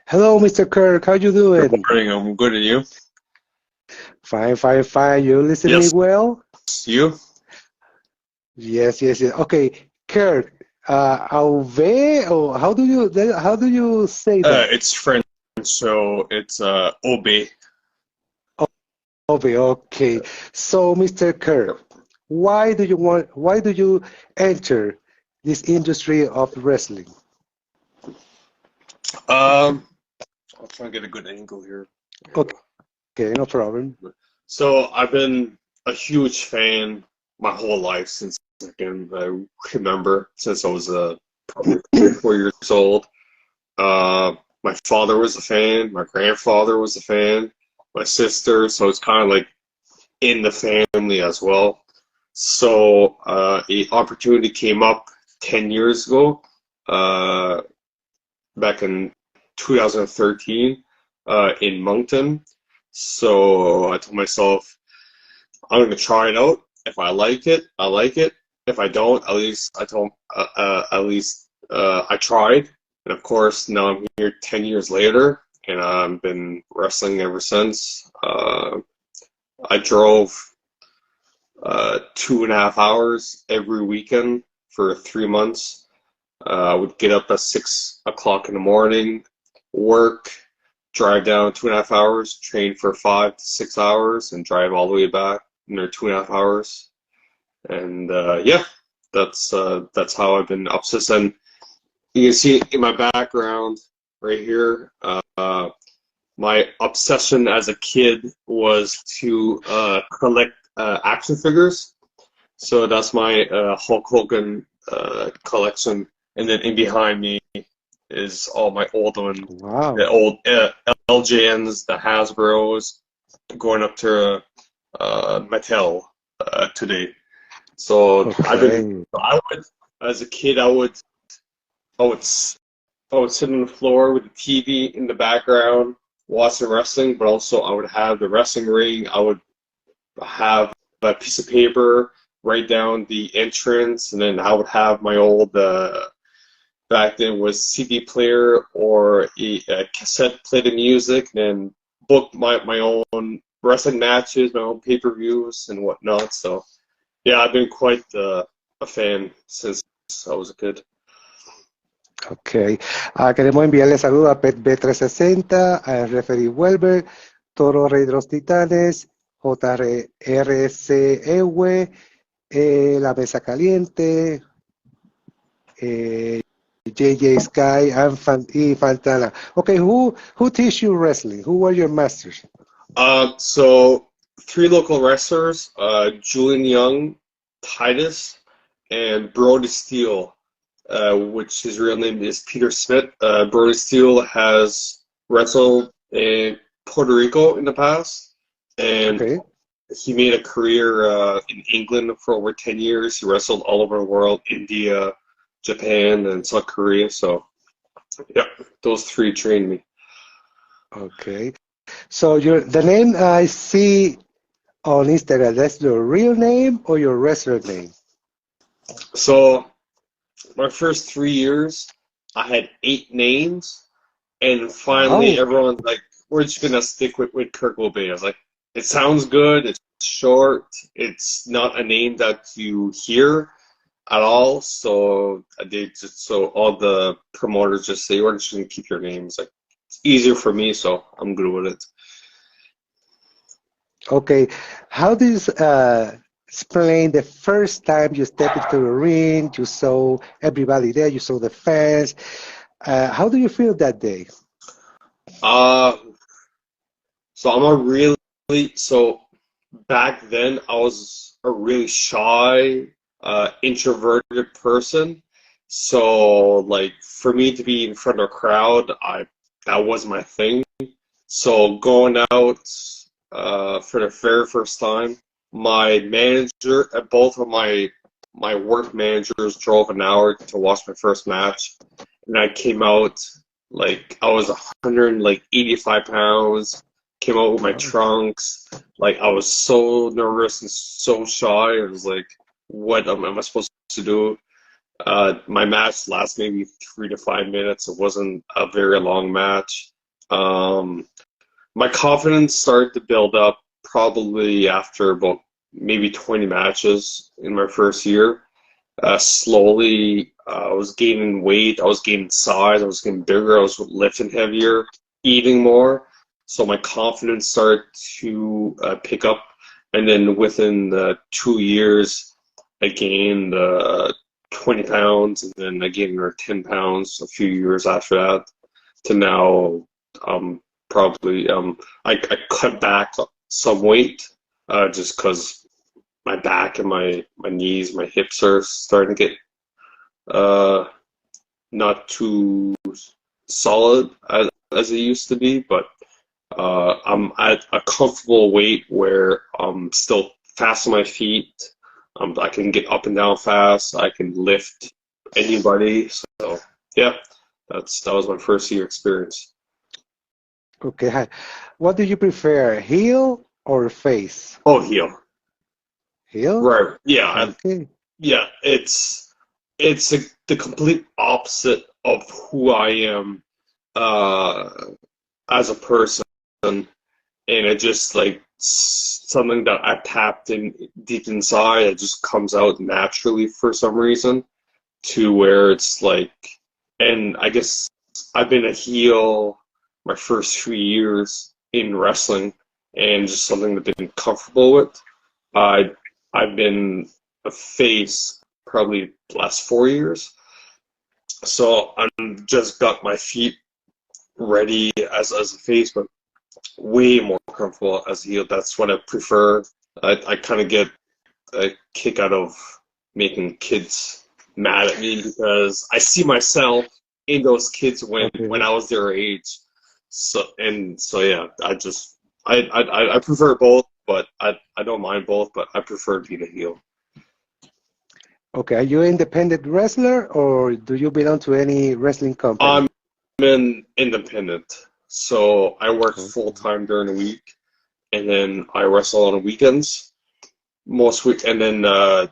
Hello, Mr. Kirk. How you Good doing? morning. I'm good, and you? Fine, fine, fine. You listen me Yes, well? you? Yes, yes, yes. Okay, Kirk. Aubé, or how do you say that? It's French, so it's Aubé. Aubé. Okay. So, Mr. Kirk, Why do you enter this industry of wrestling? Um, I'll try and get a good angle here. Okay, no problem. So I've been a huge fan my whole life since I can remember, since I was probably 3 or 4 years old. My father was a fan, my grandfather was a fan, my sister, so it's kind of like in the family as well. So a opportunity came up 10 years ago, uh, back in 2013, in Moncton. So I told myself, I'm going to try it out. If I like it, I like it. If I don't, at least I tried. And of course, now I'm here 10 years later, and I've been wrestling ever since. I drove 2.5 hours every weekend for 3 months. I would get up at 6 o'clock in the morning, work, drive down 2.5 hours, train for 5 to 6 hours, and drive all the way back another 2.5 hours. And yeah, that's how I've been obsessed. And you can see in my background right here, my obsession as a kid was to collect action figures. So that's my Hulk Hogan collection, and then in behind me is all my old one, the Wow. old LJNs, the Hasbro's, going up to Mattel today. So Okay. I would, as a kid, I would, I would sit on the floor with the TV in the background, watching wrestling, but also I would have the wrestling ring. I would have a piece of paper, write down the entrance, and then I would have my old back then was CD player or a cassette play the music, and then book my own wrestling matches, my own pay-per-views and whatnot. So yeah, I've been quite a fan since I was a kid. Ok. Queremos enviarle saludos a Pet B360, a Referee Welber, Toro Rey de los Titanes, JRCEW, La Mesa Caliente, JJ Sky, y Fantana. Okay, who teach you wrestling? Who were your masters? So three local wrestlers, Julian Young, Titus, and Brody Steele, which his real name is Peter Smith. Brody Steele has wrestled in Puerto Rico in the past, and Okay. he made a career in England for over 10 years. He wrestled all over the world, India, Japan, and South Korea. So, yeah, those three trained me. Okay. So the name I see on Instagram, that's your real name or your wrestler name? So, my first 3 years, I had 8 names, and finally, Wow. everyone's like, "We're just gonna stick with Kirk Aubé." I was like, "It sounds good. It's short. It's not a name that you hear at all." So I did just so all the promoters just say, "We're just gonna keep your names." Like it's easier for me, so I'm good with it. Okay. How do you explain the first time you step into the ring, you saw everybody there, you saw the fans. How do you feel that day? Uh, so I'm a really so back then I was a really shy, introverted person. So like for me to be in front of a crowd, I that was my thing. So going out for the very first time, my manager, both of my work managers drove an hour to watch my first match, and I came out like I was 185 pounds. Came out with my Wow. trunks. Like I was so nervous and so shy. I was like, what am I supposed to do? My match lasted maybe 3 to 5 minutes. It wasn't a very long match. Um, my confidence started to build up probably after about maybe 20 matches in my first year. Slowly, I was gaining weight, I was gaining size, I was getting bigger, I was lifting heavier, eating more. So my confidence started to pick up. And then within 2 years, I gained 20 pounds, and then I gained another 10 pounds a few years after that, to now probably I cut back some weight just because my back and my knees, my hips are starting to get uh, not too solid as it used to be, but I'm at a comfortable weight where I'm still fast on my feet. I can get up and down fast. I can lift anybody. So yeah, that was my first year experience. Okay. Hi. What do you prefer, heel or face? Oh, heel. Heel? Right. Yeah. Okay. Yeah. It's the complete opposite of who I am uh, as a person, and it just like something that I tapped in deep inside. It just comes out naturally for some reason, to where it's like, and I guess I've been a heel my first 3 years in wrestling, and just something that I've been comfortable with. I I've been a face probably the last 4 years, so I'm just got my feet ready as a face, but way more comfortable as a heel. That's what I prefer. I kind of get a kick out of making kids mad at me because I see myself in those kids when Okay. I was their age. So yeah, I prefer both, but I don't mind both, but I prefer to be the heel. Okay. Are you an independent wrestler or do you belong to any wrestling company? I'm an independent, so I work full Okay. time during the week, and then I wrestle on the weekends most week, and then a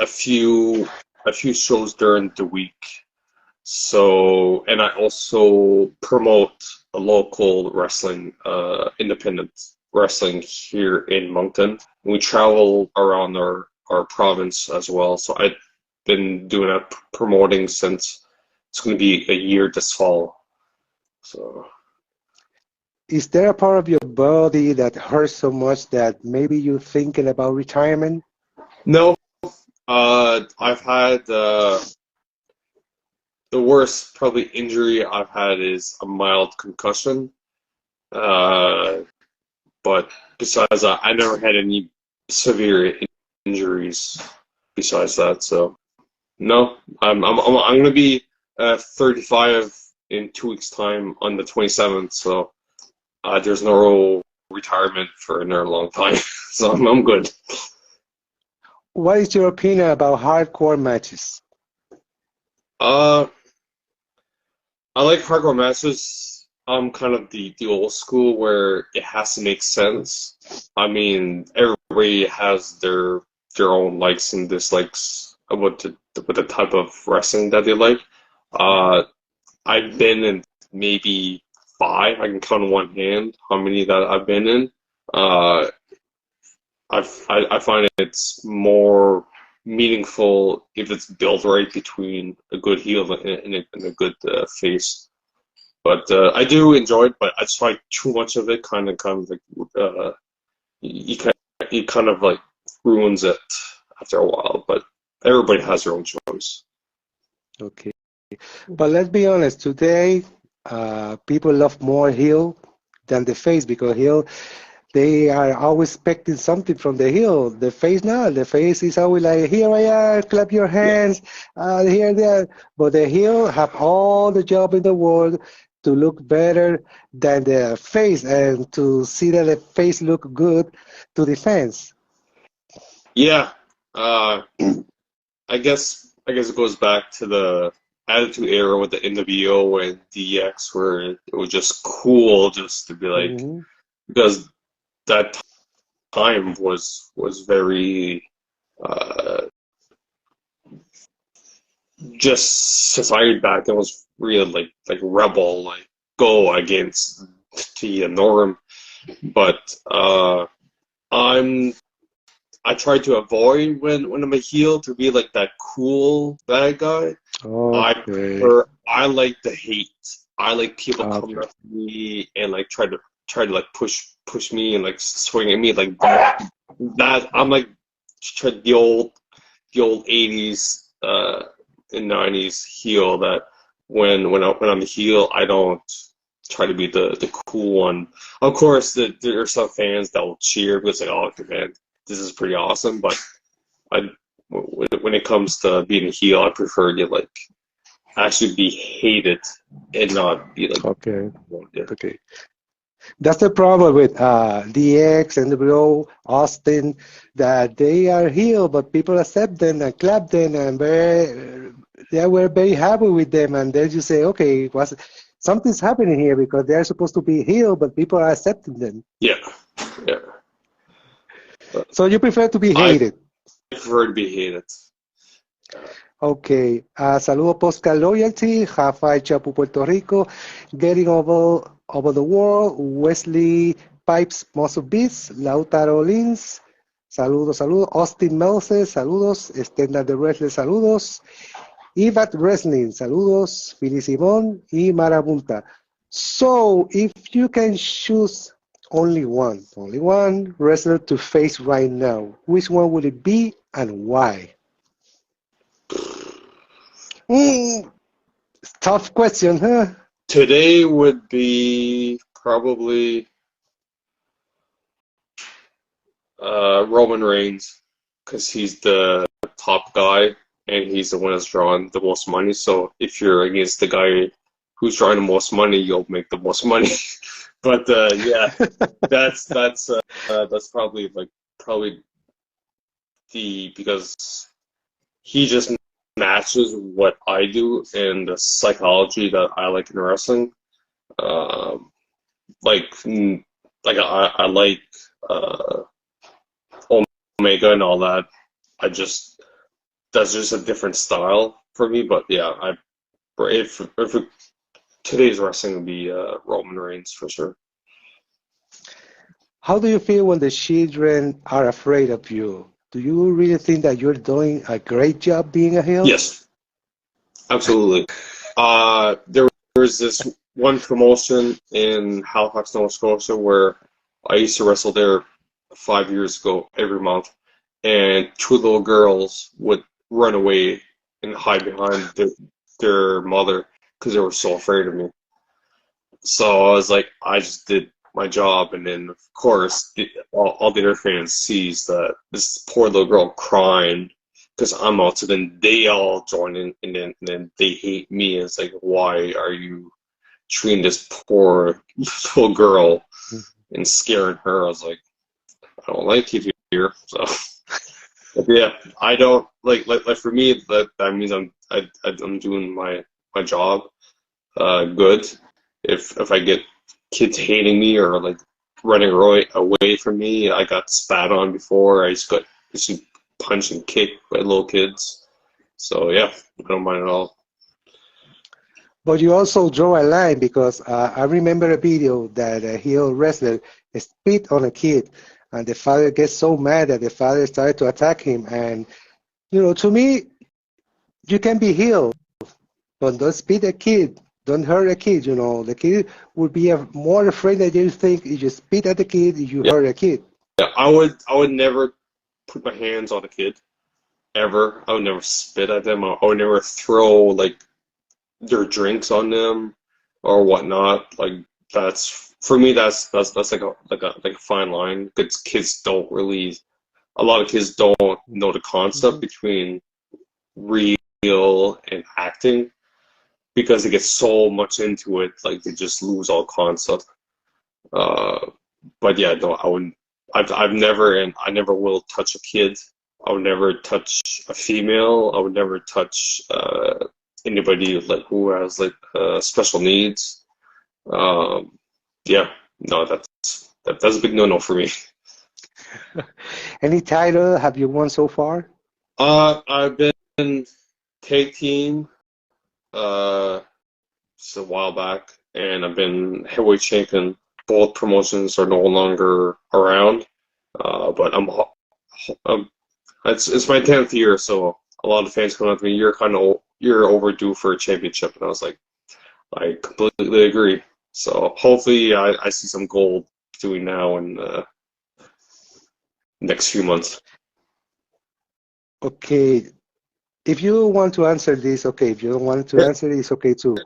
few a few shows during the week. So, and I also promote a local wrestling, independent wrestling here in Moncton. We travel around our province as well. So I've been doing that promoting since it's going to be a year this fall. So, Is there a part of your body that hurts so much that maybe you're thinking about retirement? no, I've had the worst probably injury I've had is a mild concussion. Uh, But besides that, I never had any severe injuries besides that. So no, I'm gonna be 35 in 2 weeks' time on the 27th. So there's no retirement for another long time. So I'm good. What is your opinion about hardcore matches? Uh, I like hardcore matches. I'm kind of the old school where it has to make sense. I mean, everybody has their own likes and dislikes about with the type of wrestling that they like. Uh, I've been in maybe five. I can count on one hand how many that I've been in. Uh, I find it's more meaningful if it's built right between a good heel and a good face. But I do enjoy it, but I just find too much of it kind of like you kind of like ruins it after a while. But everybody has their own choice. Okay. But let's be honest, today people love more heel than the face because heel, they are always expecting something from the heel. The face, not. The face is always like, here I am, clap your Yeah, hands, here, there. But the heel have all the job in the world to look better than the face and to see that the face look good to the fans. yeah. Uh, I guess it goes back to the Attitude Era with the NWO and DX, where it was just cool just to be like, Hmm. because that time was very uh, just society back then was real like rebel, like go against to ignore him. But I try to avoid when I'm a heel to be like that cool bad guy. Okay. I like the hate. I like people coming Okay. up to me and like try to like push me and like swing at me like that. That I'm like the old 80s and 90s heel that when I'm a heel I don't try to be the cool one. Of course there are some fans that will cheer because like, oh okay, man, this is pretty awesome, but I when it comes to being a heel I prefer to like actually be hated and not be like Okay. wanted. Okay. That's the problem with DX and NWO, Austin, that they are here, but people accept them and clap them, and they were very happy with them. And then you say, okay, something's happening here because they're supposed to be here, but people are accepting them. Yeah, yeah. So you prefer to be I hated. prefer to be hated. Okay. Saludos Postal Loyalty, Rafael Chapu, Puerto Rico, getting over the world, Wesley Pipes, Muscle Beats, Lautaro Lins, saludos, saludos, Austin Moses, saludos, Standard de Wrestling, saludos, Ivat Wrestling, saludos, Billy Simón y Marabunta. So, if you can choose only one wrestler to face right now, which one would it be and why? Mm, tough question, huh? Today would be probably Roman Reigns because he's the top guy and he's the one that's drawing the most money. So if you're against the guy who's drawing the most money, you'll make the most money. But yeah, that's probably probably the because he just matches what I do and the psychology that I like in wrestling. Um, like I like uh, Omega and all that. I just that's just a different style for me. But yeah, if today's wrestling would be Roman Reigns for sure. How do you feel when the children are afraid of you? Do you really think that you're doing a great job being a heel? Yes, absolutely. There was this one promotion in Halifax, Nova Scotia, where I used to wrestle there 5 years ago every month, and two little girls would run away and hide behind their mother because they were so afraid of me. So I was like, I just did my job, and then of course all the other fans sees that this poor little girl crying because I'm out. So then they all join in, and then they hate me. It's like, why are you treating this poor little girl and scaring her? I was like, I don't like you here. So but yeah, I don't like for me that means I'm doing my job good. If I get kids hating me or like running away from me, I got spat on before. I just got punched and kicked by little kids. So yeah, I don't mind at all. But you also draw a line because I remember a video that a heel wrestler spit on a kid, and the father gets so mad that the father started to attack him. And to me, you can be heel, but don't spit a kid. Don't hurt a kid. The kid would be more afraid than you think. You just spit at the kid, you Yeah, hurt a kid. yeah. I would never put my hands on a kid ever. I would never spit at them. I would never throw like their drinks on them or whatnot. Like that's for me. That's like a fine line. Because kids don't really. A lot of kids don't know the concept Mhm. between real and acting because they get so much into it, like they just lose all concept. Uh, but yeah, no, I wouldn't. I've never and I never will touch a kid. I would never touch a female. I would never touch anybody like who has like special needs. Um, yeah, no, that's a big no-no for me. Any title have you won so far? I've been tag team just a while back, and I've been heavyweight champion both promotions are no longer around. But it's my 10th year, so a lot of fans come up to me, you're overdue for a championship, and I was like, I completely agree. So hopefully I see some gold between now and next few months. Okay, if you want to answer this, okay. If you don't want to answer it, it's okay too.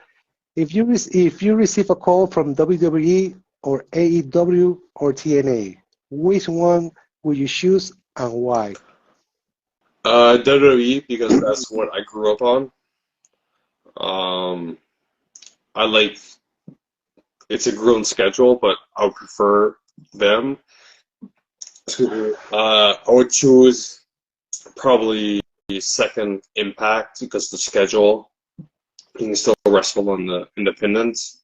If you receive a call from WWE or AEW or TNA, which one will you choose and why? WWE, because that's what I grew up on. Um, I like it's a grueling schedule, but I would prefer them. I would choose probably second Impact because the schedule you can still wrestle on the independents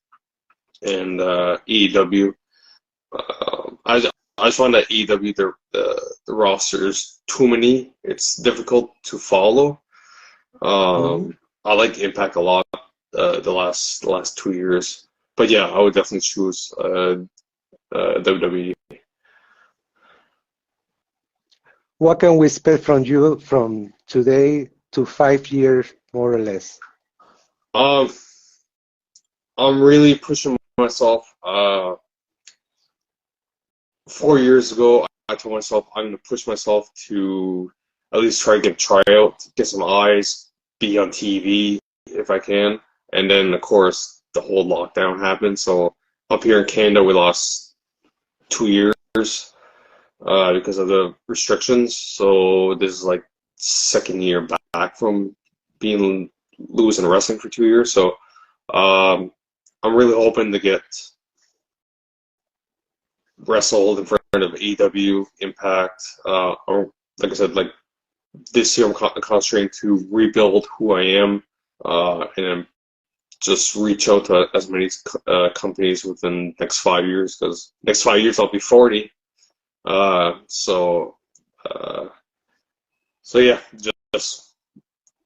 and EW. I just find that EW the roster is too many. It's difficult to follow. Mhm. I like Impact a lot the last 2 years, but yeah, I would definitely choose WWE. What can we expect from you from today to 5 years, more or less? Um, I'm really pushing myself. 4 years ago, I told myself I'm going to push myself to at least try to get a tryout, get some eyes, be on TV if I can. And then, of course, the whole lockdown happened. So up here in Canada, we lost 2 years because of the restrictions. So this is like second year back from being losing wrestling for 2 years. So um, I'm really hoping to get wrestled in front of AEW, Impact. Or like I said, like this year I'm concentrating to rebuild who I am, and just reach out to as many companies within the next 5 years. Because next 5 years I'll be 40. So uh, so yeah, just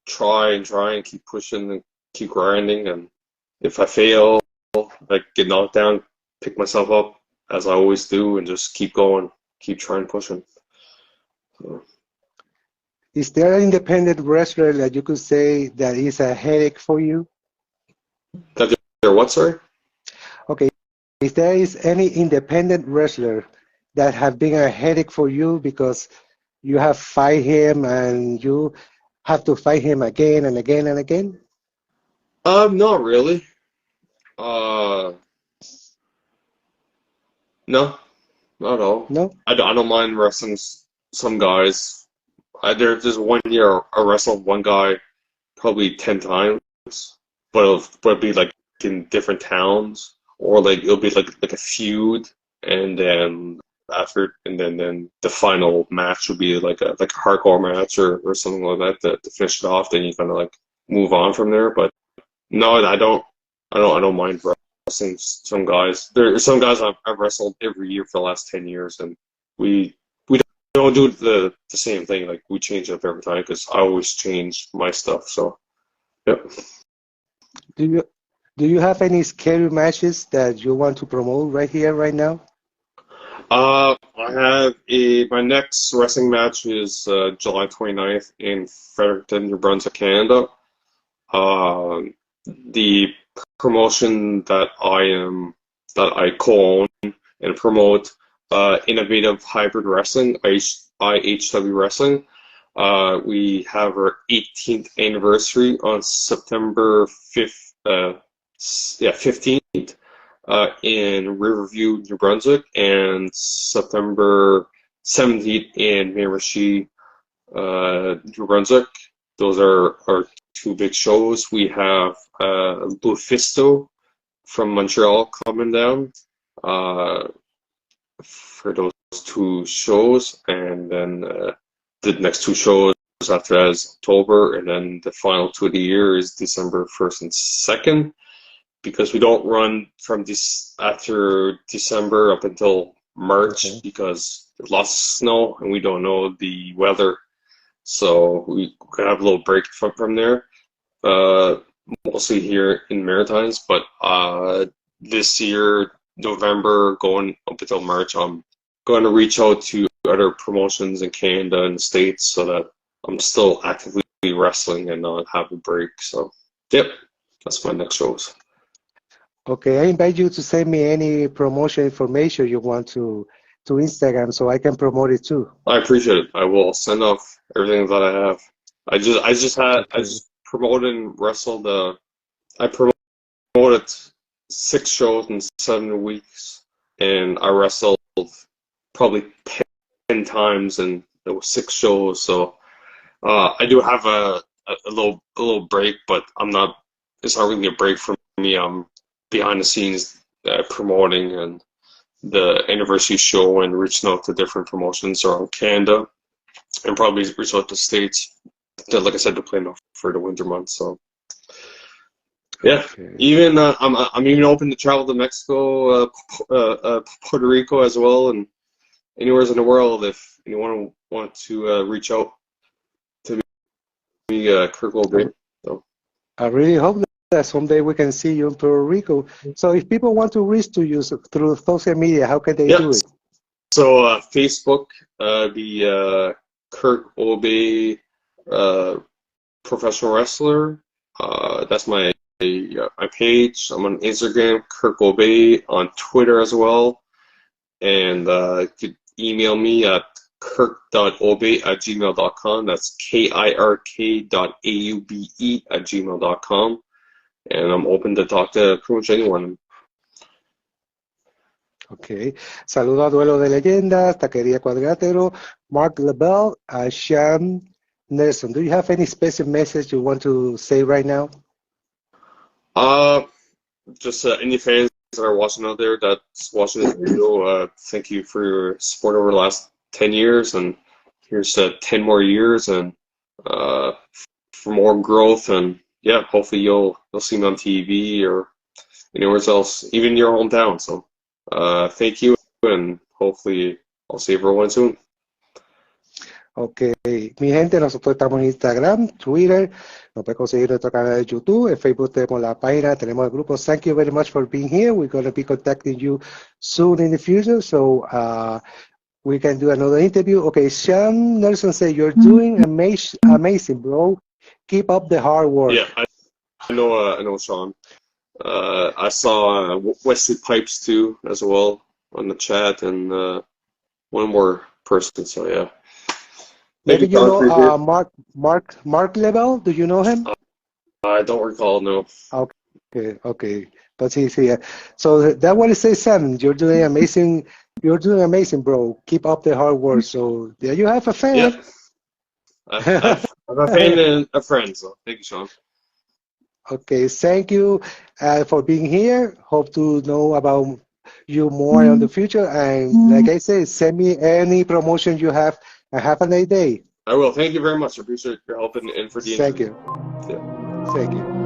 try and keep pushing and keep grinding. And if I fail, like get knocked down, pick myself up as I always do, and just keep going, keep trying pushing. So, Is there an independent wrestler that you could say that is a headache for you? that there what, sorry? Okay, if there is any independent wrestler that have been a headache for you because you have fight him and you have to fight him again and again and again? Not really. Uh, no, not at all. No? I don't mind wrestling some guys. There's 1 year I wrestled one guy probably 10 times, but it'll be like in different towns, or like it'll be like a feud, and then then the final match would be like a hardcore match or something like that to finish it off. Then you kind of like move on from there. But no, I don't mind wrestling some guys. There are some guys I've wrestled every year for the last 10 years, and we don't do the same thing. Like we change up every time because I always change my stuff. So yep. Do you do you have any scary matches that you want to promote right here, right now? I have my next wrestling match is July 29th in Fredericton, New Brunswick, Canada. Um, the promotion that I co-own and promote, Innovative Hybrid Wrestling, IHW Wrestling. We have our 18th anniversary on September 5th, 15th, in Riverview, New Brunswick, and September 17th in Miramichi, New Brunswick. Those are our two big shows. We have Lufisto from Montreal coming down for those two shows, and then the next two shows after that is October, and then the final two of the year is December 1st and 2nd, because we don't run from this after December up until March Okay. because there's lots of snow and we don't know the weather. So we can have a little break from there, uh, mostly here in Maritimes. But this year November going up until March, I'm going to reach out to other promotions in Canada and the States so that I'm still actively wrestling and not have a break. So, yep, that's my next shows. Okay, I invite you to send me any promotion information you want to Instagram so I can promote it too. I appreciate it. I will send off everything that I have. I Okay. just promoted and wrestled. I promoted 6 shows in 7 weeks, and I wrestled probably 10 times in those 6 shows. So I do have a little break, but I'm not. It's not really a break for me. I'm behind the scenes promoting and the anniversary show and reaching out to different promotions around Canada and probably reach out to States. Like I said, to plan for the winter months. So yeah, Okay. even I'm even open to travel to Mexico, Puerto Rico as well, and anywhere in the world if anyone want to reach out to me, Kirk I, Aubé. So I really hope that someday we can see you in Puerto Rico. So if people want to reach to you through social media, how can they yeah, do it? so Facebook, the Kirk Aubé professional wrestler. That's my page. I'm on Instagram, Kirk Aubé, on Twitter as well. And you could email me at kirk.aube@gmail.com. That's kirk.aube@gmail.com. And I'm open to talk to pretty much anyone. Okay. Saludo a Duelo de Leyendas, Taquería Cuadrilátero, Mark LaBelle, Sham Nelson. Do you have any special message you want to say right now? Just any fans that are watching out there that's watching this video, thank you for your support over the last 10 years. And here's 10 more years and for more growth. And yeah, hopefully you'll see me on TV or anywhere else, even your hometown. So thank you, and hopefully I'll see everyone soon. Ok, mi gente, nosotros estamos en Instagram, Twitter, nos puede conseguir nuestro canal de YouTube, en Facebook tenemos la página, tenemos el grupo. Thank you very much for being here. We're going to be contacting you soon in the future, so we can do another interview. Okay, Sean Nelson said, you're doing amazing, bro. Keep up the hard work. Yeah, I know Sean. I saw Wesley Pipes too as well on the chat, and one more person. So yeah. Maybe you know Sean. Mark Lebel. Do you know him? I don't recall. No. Okay. But he's here. So that what it says, Sam. You're doing amazing. You're doing amazing, bro. Keep up the hard work. So there you have a fan. Yeah. I'm a fan and a friend. So thank you, Sean. Okay, thank you for being here. Hope to know about you more in the future. And like I said, send me any promotion you have and have a nice day. I will. Thank you very much. I appreciate your help and for the Thank interview. you. Yeah. Thank you.